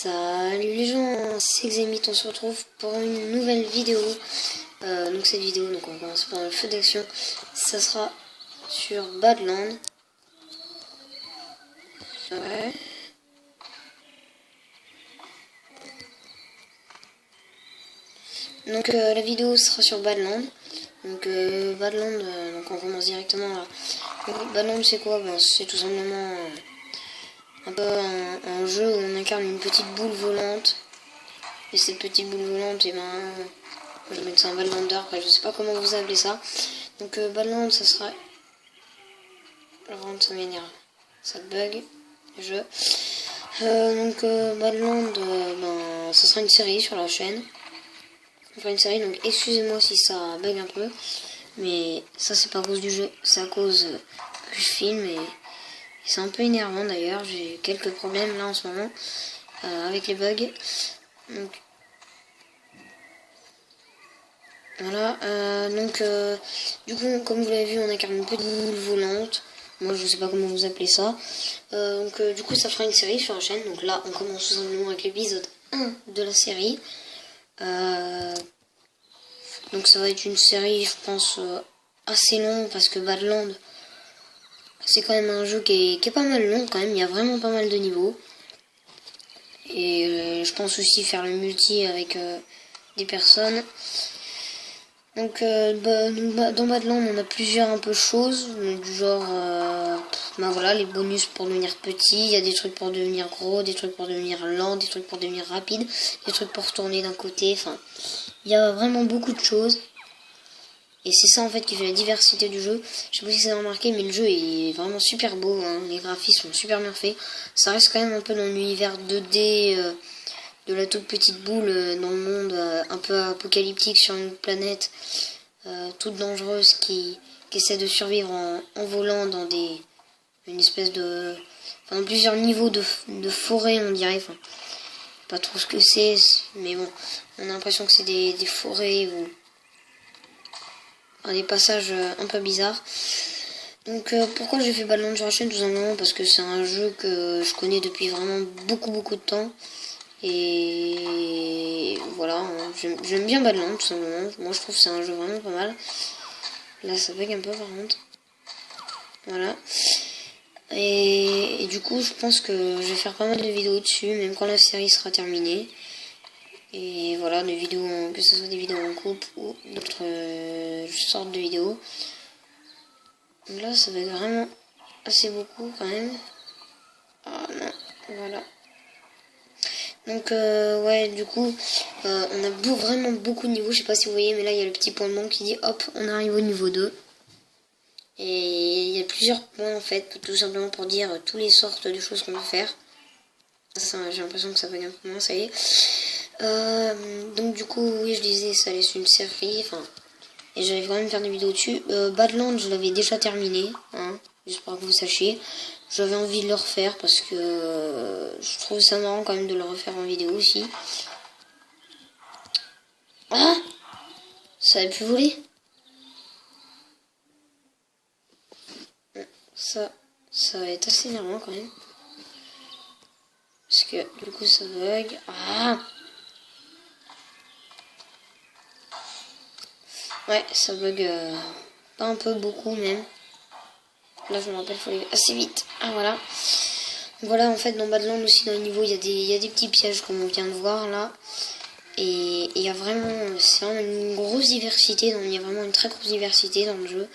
Salut les gens, c'est Xemit, on se retrouve pour une nouvelle vidéo. Donc cette vidéo, donc on commence par le feu d'action. Ça sera sur Badland. Ouais. Donc la vidéo sera sur Badland. Donc Badland, donc on commence directement là. Badland c'est quoi? C'est tout simplement un peu un jeu où on incarne une petite boule volante. Et cette petite boule volante, et je vais mettre ça en Badlander, après je sais pas comment vous appelez ça. Donc Badland, ça sera... Alors ça m'énerve, ça bug, Badland, ça sera une série sur la chaîne. Enfin une série, donc excusez-moi si ça bug un peu. Mais ça c'est pas à cause du jeu, c'est à cause que je filme et c'est un peu énervant d'ailleurs. J'ai quelques problèmes là en ce moment avec les bugs. Donc voilà, du coup, comme vous l'avez vu, on incarne une petite boule volante. Moi, je sais pas comment vous appelez ça. Du coup, ça fera une série sur la chaîne. Donc là, on commence tout simplement avec l'épisode 1 de la série. Donc ça va être une série, je pense, assez longue parce que Badland, c'est quand même un jeu qui est pas mal long quand même. Il y a vraiment pas mal de niveaux. Et je pense aussi faire le multi avec des personnes. Donc dans Badland on a plusieurs un peu choses, du genre voilà, les bonus pour devenir petit, il y a des trucs pour devenir gros, des trucs pour devenir lent, des trucs pour devenir rapide, des trucs pour tourner d'un côté, enfin il y a vraiment beaucoup de choses. Et c'est ça en fait qui fait la diversité du jeu. Je sais pas si vous avez remarqué, mais le jeu est vraiment super beau, hein. Les graphismes sont super bien faits. Ça reste quand même un peu dans l'univers 2D de la toute petite boule dans le monde un peu apocalyptique sur une planète toute dangereuse qui essaie de survivre en volant dans une espèce de... Enfin, dans plusieurs niveaux de forêt, on dirait. Enfin, pas trop ce que c'est, mais bon, on a l'impression que c'est des forêts ou des passages un peu bizarres. Donc pourquoi j'ai fait Badland sur la chaîne? Tout simplement parce que c'est un jeu que je connais depuis vraiment beaucoup de temps. Et voilà, j'aime bien Badland tout simplement. Moi je trouve que c'est un jeu vraiment pas mal. Là ça bug un peu par contre. Voilà. Et du coup je pense que je vais faire pas mal de vidéos dessus, même quand la série sera terminée. Et voilà, des vidéos, que ce soit des vidéos en couple ou d'autres sortes de vidéos. Donc là ça bug vraiment assez beaucoup quand même. Ah non, voilà. Donc ouais, du coup on a vraiment beaucoup de niveaux, je sais pas si vous voyez, mais là il y a le petit point de banque qui dit hop, on arrive au niveau 2. Et il y a plusieurs points en fait, tout simplement pour dire toutes les sortes de choses qu'on peut faire. J'ai l'impression que ça va un peu moins, ça y est. Donc du coup, oui, je disais, ça laisse une série, enfin, et j'arrive quand même à faire des vidéos dessus. Badland, je l'avais déjà terminé, hein, juste pour que vous sachiez. J'avais envie de le refaire parce que je trouve ça marrant quand même de le refaire en vidéo aussi. Ah, ça avait pu voler. Ça va être assez énervant quand même. Parce que du coup ça bug. Ah, ouais, ça bug pas un peu beaucoup même. Là je me rappelle, il faut aller assez vite. Ah voilà. Voilà, en fait dans Badland aussi dans les niveaux il y a des petits pièges comme on vient de voir là. Et il y a vraiment, c'est vraiment une grosse diversité, il y a vraiment une très grosse diversité dans le jeu.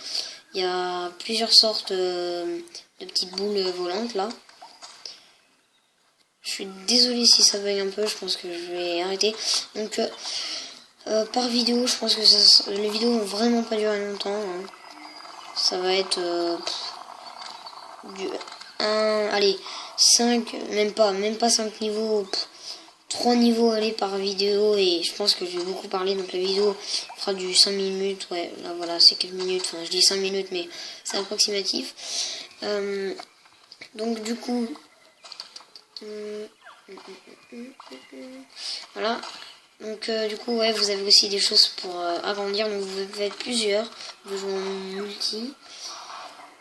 Il y a plusieurs sortes de petites boules volantes là. Je suis désolée si ça bug un peu, je pense que je vais arrêter. Donc par vidéo, je pense que les vidéos vont vraiment pas durer longtemps, hein. Ça va être du 1, allez, 5, même pas 5 niveaux, 3 niveaux allez par vidéo, et je pense que je vais beaucoup parler, donc la vidéo fera du 5 minutes, ouais, là voilà, c'est quelques minutes, enfin je dis 5 minutes, mais c'est approximatif. Donc du coup, voilà. Donc du coup ouais, vous avez aussi des choses pour agrandir, donc vous pouvez être plusieurs, vous jouez en multi.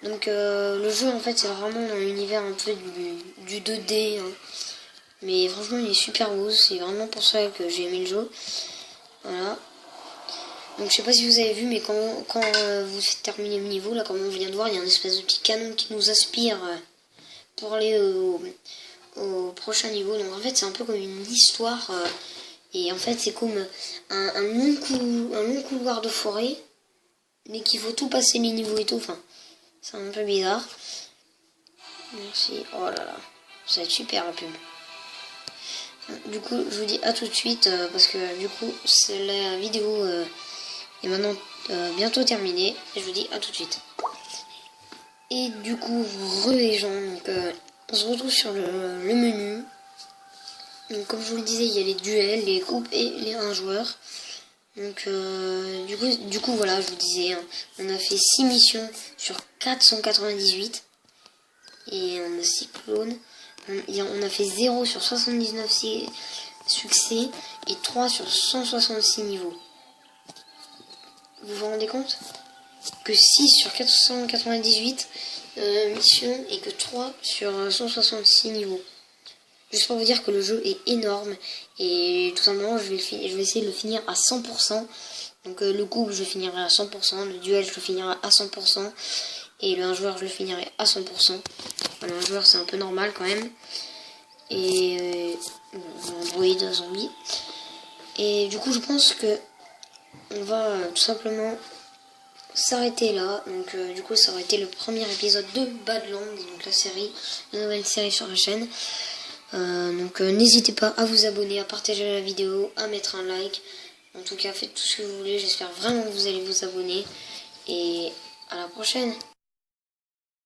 Donc le jeu en fait c'est vraiment dans l'univers un peu du 2D, hein. Mais franchement, il est super beau. C'est vraiment pour ça que j'ai aimé le jeu. Voilà. Donc je sais pas si vous avez vu, mais quand vous terminez le niveau, là comme on vient de voir, il y a un espèce de petit canon qui nous aspire pour aller au prochain niveau. Donc en fait c'est un peu comme une histoire. Et en fait c'est comme un long couloir de forêt, mais qu'il faut tout passer les niveaux et tout. Enfin, c'est un peu bizarre. Merci. Oh là là, ça va être super la pub. Du coup je vous dis à tout de suite parce que du coup c'est la vidéo... Et maintenant, bientôt terminé. Et je vous dis à tout de suite. Et du coup, les gens, donc, on se retrouve sur le menu. Donc, comme je vous le disais, il y a les duels, les groupes et les 1 joueur. Donc, du coup, voilà, je vous disais, hein, on a fait 6 missions sur 498. Et on a 6 clones. On a fait 0 sur 79 succès et 3 sur 166 niveaux. Vous vous rendez compte que 6 sur 498 missions et que 3 sur 166 niveaux. Juste pour vous dire que le jeu est énorme et tout simplement je vais essayer de le finir à 100%. Donc le couple je le finirai à 100%, le duel je le finirai à 100% et le 1 joueur je le finirai à 100%. Enfin, le 1 joueur c'est un peu normal quand même. Et Android zombie. Et du coup je pense que on va tout simplement s'arrêter là. Donc du coup ça aurait été le premier épisode de Badlands, donc la nouvelle série sur la chaîne. Donc n'hésitez pas à vous abonner, à partager la vidéo, à mettre un like. En tout cas faites tout ce que vous voulez, j'espère vraiment que vous allez vous abonner. Et à la prochaine.